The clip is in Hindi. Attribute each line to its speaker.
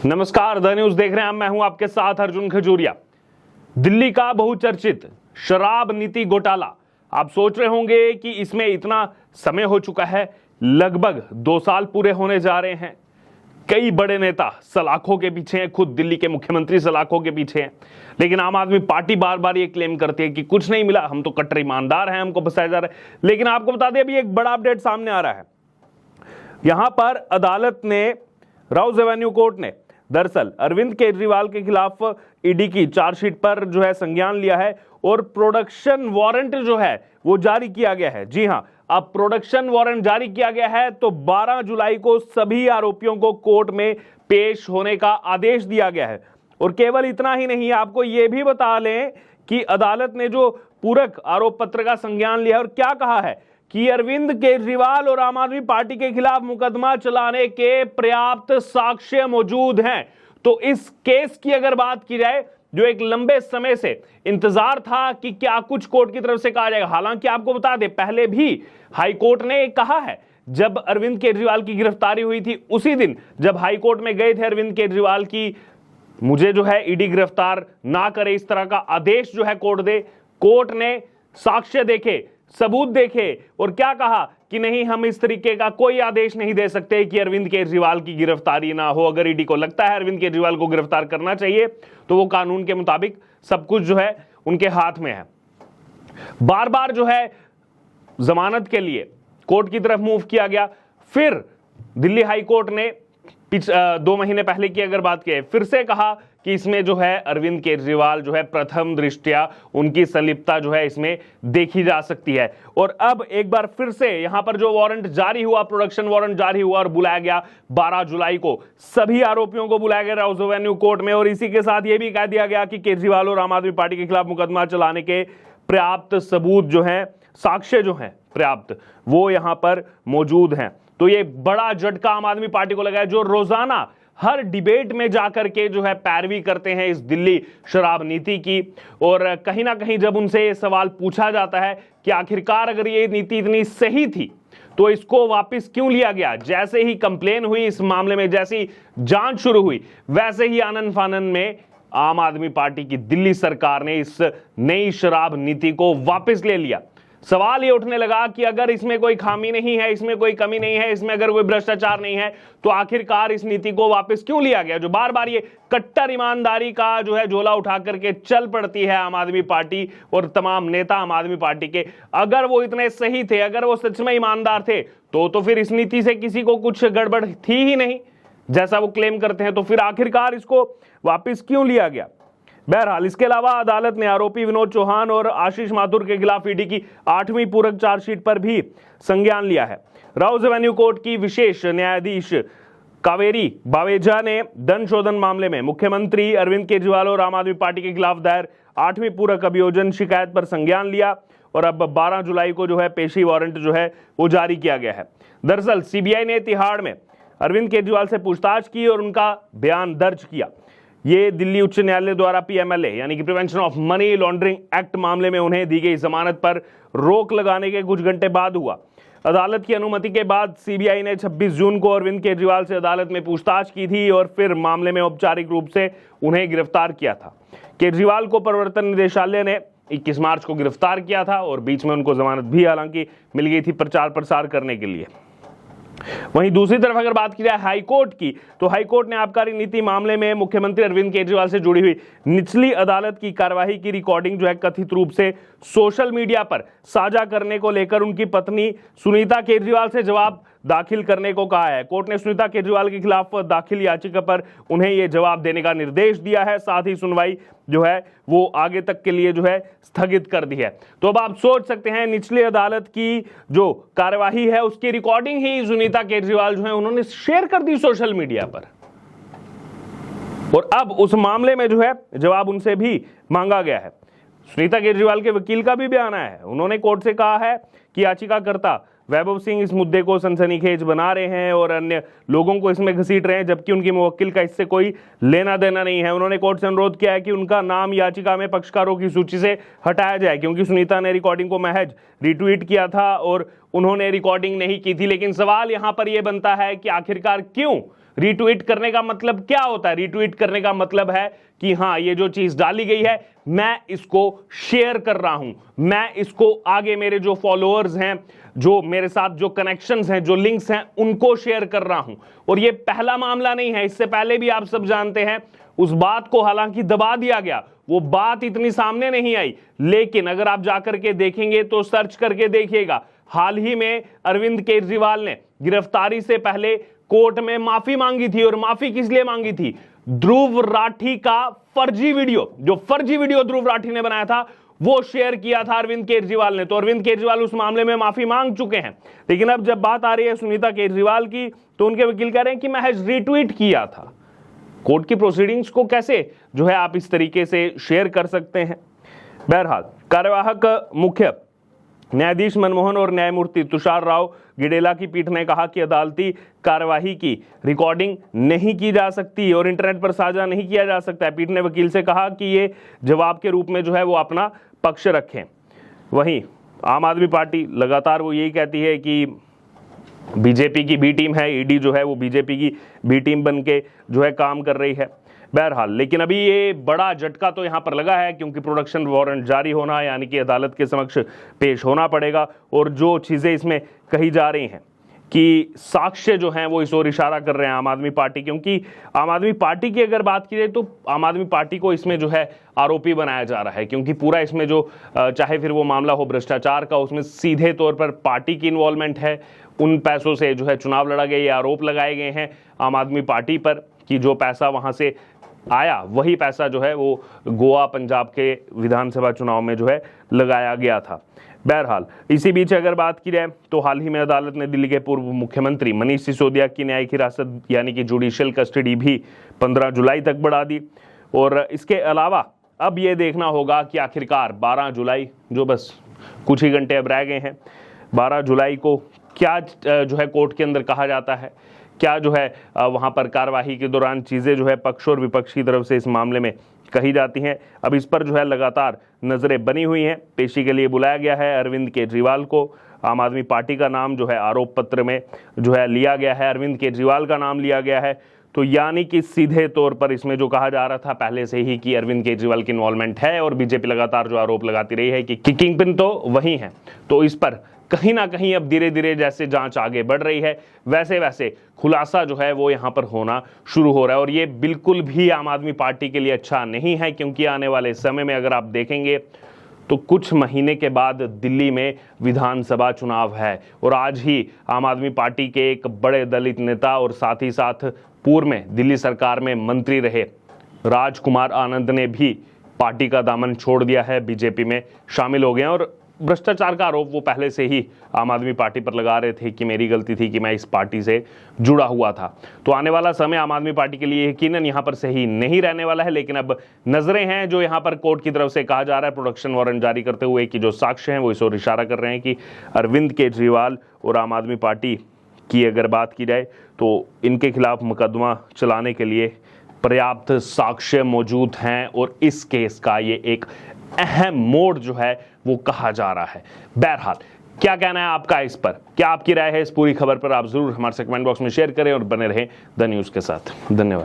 Speaker 1: नमस्कार, द न्यूज देख रहे हैं। मैं हूं आपके साथ अर्जुन खजूरिया। दिल्ली का बहुचर्चित शराब नीति घोटाला। आप सोच रहे होंगे कि इसमें इतना समय हो चुका है, लगभग 2 साल पूरे होने जा रहे हैं। कई बड़े नेता सलाखों के पीछे हैं, खुद दिल्ली के मुख्यमंत्री सलाखों के पीछे हैं, लेकिन आम आदमी पार्टी बार बार ये क्लेम करती है कि कुछ नहीं मिला, हम तो कट्टर ईमानदार हैं, हमको फंसाया जा रहा है। लेकिन आपको बता दें, अभी एक बड़ा अपडेट सामने आ रहा है। यहां पर अदालत ने, राउज एवेन्यू कोर्ट ने दरअसल अरविंद केजरीवाल के खिलाफ ईडी की चार्जशीट पर जो है संज्ञान लिया है और प्रोडक्शन वारंट जो है वो जारी किया गया है। जी हां, अब प्रोडक्शन वारंट जारी किया गया है तो 12 जुलाई को सभी आरोपियों को कोर्ट में पेश होने का आदेश दिया गया है। और केवल इतना ही नहीं, आपको यह भी बता लें कि अदालत ने जो पूरक आरोप पत्र का संज्ञान लिया और क्या कहा है कि अरविंद केजरीवाल और आम आदमी पार्टी के खिलाफ मुकदमा चलाने के पर्याप्त साक्ष्य मौजूद हैं। तो इस केस की अगर बात की जाए, जो एक लंबे समय से इंतजार था कि क्या कुछ कोर्ट की तरफ से कहा जाएगा। हालांकि आपको बता दें, पहले भी हाई कोर्ट ने कहा है, जब अरविंद केजरीवाल की गिरफ्तारी हुई थी उसी दिन जब हाई कोर्ट में गए थे अरविंद केजरीवाल की, मुझे जो है ईडी गिरफ्तार ना करे, इस तरह का आदेश जो है कोर्ट दे। कोर्ट ने साक्ष्य देखे, सबूत देखे और क्या कहा कि नहीं, हम इस तरीके का कोई आदेश नहीं दे सकते कि अरविंद केजरीवाल की गिरफ्तारी ना हो। अगर ईडी को लगता है अरविंद केजरीवाल को गिरफ्तार करना चाहिए तो वो कानून के मुताबिक सब कुछ जो है उनके हाथ में है। बार बार जो है जमानत के लिए कोर्ट की तरफ मूव किया गया। फिर दिल्ली हाई कोर्ट ने 2 महीने पहले की अगर बात की, फिर से कहा कि इसमें जो है अरविंद केजरीवाल जो है प्रथम दृष्टया उनकी संलिप्तता जो है इसमें देखी जा सकती है। और अब एक बार फिर से यहां पर जो वारंट जारी हुआ, प्रोडक्शन वारंट जारी हुआ और बुलाया गया 12 जुलाई को, सभी आरोपियों को बुलाया गया राउज एवेन्यू कोर्ट में। और इसी के साथ यह भी कह दिया गया कि केजरीवाल और आम आदमी पार्टी के खिलाफ मुकदमा चलाने के पर्याप्त सबूत जो है, साक्ष्य जो है पर्याप्त, वो यहां पर मौजूद हैं। तो ये बड़ा झटका आम आदमी पार्टी को लगा है, जो रोजाना हर डिबेट में जाकर के जो है पैरवी करते हैं इस दिल्ली शराब नीति की। और कहीं ना कहीं जब उनसे ये सवाल पूछा जाता है कि आखिरकार अगर ये नीति इतनी सही थी तो इसको वापस क्यों लिया गया, जैसे ही कंप्लेन हुई इस मामले में, जैसे ही जांच शुरू हुई, वैसे ही आनन फानन में आम आदमी पार्टी की दिल्ली सरकार ने इस नई शराब नीति को वापस ले लिया। सवाल ये उठने लगा कि अगर इसमें कोई खामी नहीं है, इसमें कोई कमी नहीं है, इसमें अगर कोई भ्रष्टाचार नहीं है, तो आखिरकार इस नीति को वापस क्यों लिया गया। जो बार बार ये कट्टर ईमानदारी का जो है झोला उठा करके चल पड़ती है आम आदमी पार्टी और तमाम नेता आम आदमी पार्टी के, अगर वो इतने सही थे, अगर वो सच में ईमानदार थे, तो फिर इस नीति से किसी को कुछ गड़बड़ थी ही नहीं, जैसा वो क्लेम करते हैं। तो फिर आखिरकार इसको वापिस क्यों लिया गया। बहरहाल, इसके अलावा अदालत ने आरोपी विनोद चौहान और आशीष माथुर के खिलाफ ईडी की 8वीं पूरक चार्जशीट पर भी संज्ञान लिया है। राउज एवेन्यू कोर्ट की विशेष न्यायाधीश कावेरी बावेजा ने धन शोधन मामले में मुख्यमंत्री अरविंद केजरीवाल और आम आदमी पार्टी के खिलाफ दायर 8वीं पूरक अभियोजन शिकायत पर संज्ञान लिया और अब 12 जुलाई को जो है पेशी वारंट जो है वो जारी किया गया है। दरअसल सीबीआई ने तिहाड़ में अरविंद केजरीवाल से पूछताछ की और उनका बयान दर्ज किया। ये दिल्ली उच्च न्यायालय द्वारा पीएमएलए यानी कि prevention of money laundering act मामले में उन्हें दी गई जमानत पर रोक लगाने के कुछ घंटे बाद हुआ। अदालत की अनुमति के बाद सीबीआई ने 26 जून को अरविंद केजरीवाल से अदालत में पूछताछ की थी और फिर मामले में औपचारिक रूप से उन्हें गिरफ्तार किया था। केजरीवाल को प्रवर्तन निदेशालय ने 21 मार्च को गिरफ्तार किया था और बीच में उनको जमानत भी हालांकि मिल गई थी प्रचार प्रसार करने के लिए। वहीं दूसरी तरफ अगर बात की जाए हाईकोर्ट की, तो हाईकोर्ट ने आबकारी नीति मामले में मुख्यमंत्री अरविंद केजरीवाल से जुड़ी हुई निचली अदालत की कार्यवाही की रिकॉर्डिंग जो है कथित रूप से सोशल मीडिया पर साझा करने को लेकर उनकी पत्नी सुनीता केजरीवाल से जवाब दाखिल करने को कहा है। कोर्ट ने सुनीता केजरीवाल के खिलाफ दाखिल याचिका पर उन्हें यह जवाब देने का निर्देश दिया है। साथ ही सुनवाई जो है वो आगे तक के लिए जो है स्थगित कर दी है। तो अब आप सोच सकते हैं, निचली अदालत की जो कार्यवाही है उसकी रिकॉर्डिंग ही सुनीता केजरीवाल जो है उन्होंने शेयर कर दी सोशल मीडिया पर, और अब उस मामले में जो है जवाब उनसे भी मांगा गया है। सुनीता केजरीवाल के वकील का भी बयान आया है। उन्होंने कोर्ट से कहा है कि याचिकाकर्ता वैभव सिंह इस मुद्दे को सनसनीखेज बना रहे हैं और अन्य लोगों को इसमें घसीट रहे हैं, जबकि उनके मुवक्किल का इससे कोई लेना देना नहीं है। उन्होंने कोर्ट से अनुरोध किया है कि उनका नाम याचिका में पक्षकारों की सूची से हटाया जाए, क्योंकि सुनीता ने रिकॉर्डिंग को महज रिट्वीट किया था और उन्होंने रिकॉर्डिंग नहीं की थी। लेकिन सवाल यहां पर यह बनता है कि आखिरकार क्यों रीट्वीट करने का मतलब क्या होता है? रीट्वीट करने का मतलब है कि हाँ, ये जो चीज डाली गई है मैं इसको शेयर कर रहा हूं, मैं इसको आगे मेरे जो फॉलोअर्स हैं, जो मेरे साथ जो कनेक्शंस हैं, जो लिंक्स हैं, उनको शेयर कर रहा हूं। और ये पहला मामला नहीं है, इससे पहले भी आप सब जानते हैं उस बात को हालांकि दबा दिया गया, वो बात इतनी सामने नहीं आई, लेकिन अगर आप जाकर के देखेंगे तो सर्च करके देखिएगा, हाल ही में अरविंद केजरीवाल ने गिरफ्तारी से पहले कोर्ट में माफी मांगी थी। और माफी किस लिए मांगी थी? ध्रुव राठी का फर्जी वीडियो, जो फर्जी वीडियो ध्रुव राठी ने बनाया था वो शेयर किया था अरविंद केजरीवाल ने। तो अरविंद केजरीवाल उस मामले में माफी मांग चुके हैं। लेकिन अब जब बात आ रही है सुनीता केजरीवाल की, तो उनके वकील कह रहे हैं कि महज रीट्वीट किया था। कोर्ट की प्रोसीडिंग्स को कैसे जो है आप इस तरीके से शेयर कर सकते हैं? बहरहाल, कार्यवाहक मुख्य न्यायाधीश मनमोहन और न्यायमूर्ति तुषार राव गिडेला की पीठ ने कहा कि अदालती कार्यवाही की रिकॉर्डिंग नहीं की जा सकती और इंटरनेट पर साझा नहीं किया जा सकता है। पीठ ने वकील से कहा कि ये जवाब के रूप में जो है वो अपना पक्ष रखें। वहीं आम आदमी पार्टी लगातार वो यही कहती है कि बीजेपी की बी टीम है, ईडी जो है वो बीजेपी की बी टीम बन के जो है काम कर रही है। बहरहाल, लेकिन अभी ये बड़ा झटका तो यहां पर लगा है, क्योंकि प्रोडक्शन वारंट जारी होना, यानी कि अदालत के समक्ष पेश होना पड़ेगा। और जो चीजें इसमें कही जा रही हैं कि साक्ष्य जो हैं वो इस ओर इशारा कर रहे हैं आम आदमी पार्टी, क्योंकि आम आदमी पार्टी की अगर बात की जाए तो आम आदमी पार्टी को इसमें जो है आरोपी बनाया जा रहा है, क्योंकि पूरा इसमें जो चाहे फिर वो मामला हो भ्रष्टाचार का, उसमें सीधे तौर पर पार्टी की इन्वॉल्वमेंट है। उन पैसों से जो है चुनाव लड़ा गया, ये आरोप लगाए गए हैं आम आदमी पार्टी पर कि जो पैसा वहां से आया वही पैसा जो है वो गोवा, पंजाब के विधानसभा चुनाव में जो है लगाया गया था। बहरहाल, इसी बीच अगर बात की जाए तो हाल ही में अदालत ने दिल्ली के पूर्व मुख्यमंत्री मनीष सिसोदिया की न्यायिक हिरासत यानी कि जुडिशियल कस्टडी भी 15 जुलाई तक बढ़ा दी। और इसके अलावा अब ये देखना होगा कि आखिरकार 12 जुलाई, जो बस कुछ ही घंटे अब रह गए हैं, 12 जुलाई को क्या जो है कोर्ट के अंदर कहा जाता है, क्या जो है वहां पर कार्यवाही के दौरान चीजें जो है पक्ष और विपक्ष की तरफ से इस मामले में कही जाती हैं। अब इस पर जो है लगातार नजरें बनी हुई हैं। पेशी के लिए बुलाया गया है अरविंद केजरीवाल को। आम आदमी पार्टी का नाम जो है आरोप पत्र में जो है लिया गया है, अरविंद केजरीवाल का नाम लिया गया है। तो यानी कि सीधे तौर पर इसमें जो कहा जा रहा था पहले से ही कि अरविंद केजरीवाल की इन्वॉल्वमेंट है, और बीजेपी लगातार जो आरोप लगाती रही है कि किंग पिन तो वही है। तो इस पर कहीं ना कहीं अब धीरे धीरे जैसे जांच आगे बढ़ रही है, वैसे वैसे खुलासा जो है वो यहां पर होना शुरू हो रहा है। और ये बिल्कुल भी आम आदमी पार्टी के लिए अच्छा नहीं है, क्योंकि आने वाले समय में अगर आप देखेंगे तो कुछ महीने के बाद दिल्ली में विधानसभा चुनाव है। और आज ही आम आदमी पार्टी के एक बड़े दलित नेता और साथ ही साथ पूर्व में दिल्ली सरकार में मंत्री रहे राजकुमार आनंद ने भी पार्टी का दामन छोड़ दिया है, बीजेपी में शामिल हो गए हैं। और भ्रष्टाचार का आरोप वो पहले से ही आम आदमी पार्टी पर लगा रहे थे कि मेरी गलती थी कि मैं इस पार्टी से जुड़ा हुआ था। तो आने वाला समय आम आदमी पार्टी के लिए यकीनन यहाँ पर सही नहीं रहने वाला है। लेकिन अब नजरें हैं जो यहाँ पर कोर्ट की तरफ से कहा जा रहा है प्रोडक्शन वारंट जारी करते हुए कि जो साक्ष्य हैं वो इस ओर इशारा कर रहे हैं कि अरविंद केजरीवाल और आम आदमी पार्टी की अगर बात की जाए तो इनके खिलाफ मुकदमा चलाने के लिए पर्याप्त साक्ष्य मौजूद हैं। और इस केस का ये एक अहम मोड़ जो है वो कहा जा रहा है। बहरहाल, क्या कहना है आपका इस पर? क्या आपकी राय है इस पूरी खबर पर? आप जरूर हमारे कमेंट बॉक्स में शेयर करें और बने रहें द न्यूज़ के साथ। धन्यवाद।